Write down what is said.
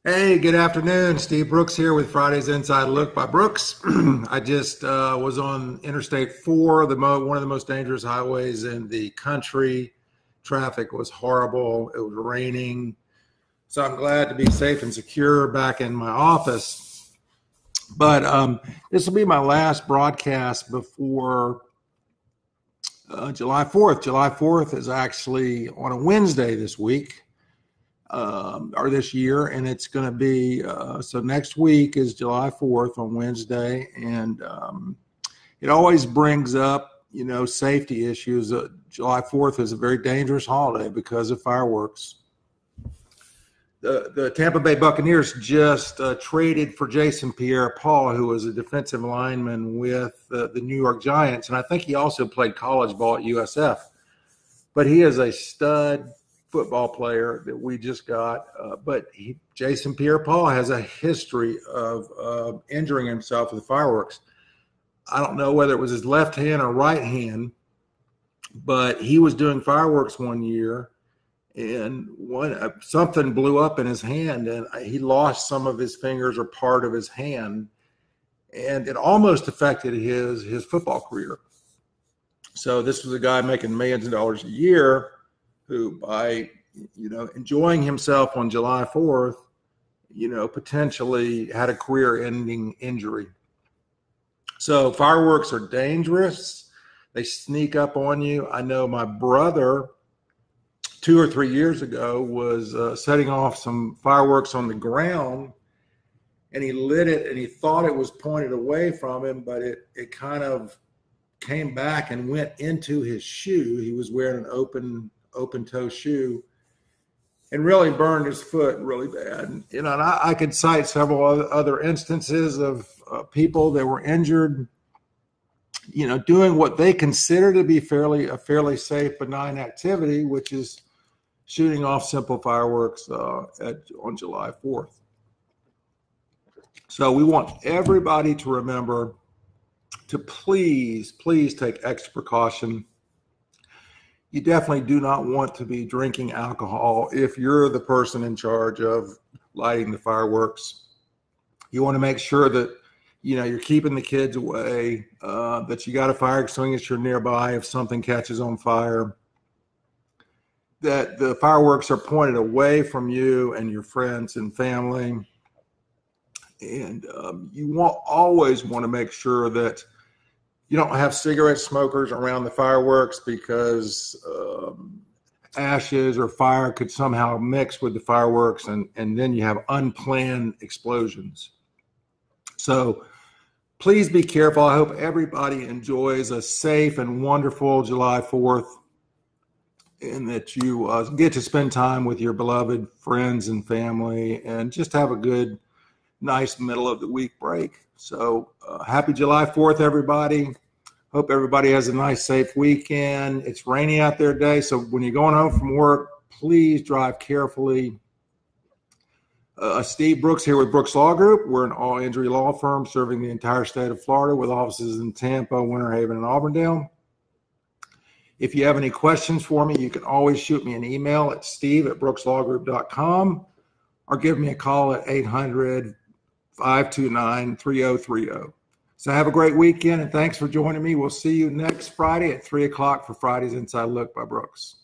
Hey, good afternoon. Steve Brooks here with Friday's Inside Look by Brooks. I just was on Interstate 4, one of the most dangerous highways in the country. Traffic was horrible. It was raining. So I'm glad to be safe and secure back in my office. But this will be my last broadcast before July 4th. July 4th is actually on a Wednesday this week. Or this year, and it's going to be so next week is July 4th on Wednesday, and it always brings up safety issues. July 4th is a very dangerous holiday because of fireworks. The Tampa Bay Buccaneers just traded for Jason Pierre-Paul, who was a defensive lineman with the New York Giants, and I think he also played college ball at USF. But he is a stud football player that we just got. Jason Pierre-Paul has a history of injuring himself with fireworks. I don't know whether it was his left hand or right hand, but he was doing fireworks one year, and something blew up in his hand, and he lost some of his fingers or part of his hand, and it almost affected his football career. So this was a guy making millions of dollars a year who, by enjoying himself on July 4th, potentially had a career-ending injury. So fireworks are dangerous. They sneak up on you. I know my brother 2 or 3 years ago was setting off some fireworks on the ground, and he lit it, and he thought it was pointed away from him, but it kind of came back and went into his shoe. He was wearing an open toe shoe, and really burned his foot really bad. And I could cite several other instances of people that were injured, doing what they consider to be a fairly safe, benign activity, which is shooting off simple fireworks on July 4th. So we want everybody to remember to please take extra precaution. You definitely do not want to be drinking alcohol if you're the person in charge of lighting the fireworks. You want to make sure that you're keeping the kids away, that you got a fire extinguisher nearby if something catches on fire, that the fireworks are pointed away from you and your friends and family. And you always want to make sure that you don't have cigarette smokers around the fireworks, because ashes or fire could somehow mix with the fireworks, and then you have unplanned explosions. So please be careful. I hope everybody enjoys a safe and wonderful July 4th, and that you get to spend time with your beloved friends and family, and just have a good, nice middle of the week break. So happy July 4th, everybody. Hope everybody has a nice, safe weekend. It's rainy out there today, so when you're going home from work, please drive carefully. Steve Brooks here with Brooks Law Group. We're an all-injury law firm serving the entire state of Florida with offices in Tampa, Winter Haven, and Auburndale. If you have any questions for me, you can always shoot me an email at steve@brookslawgroup.com or give me a call at 800-529-3030. So have a great weekend, and thanks for joining me. We'll see you next Friday at 3 o'clock for Friday's Inside Look by Brooks.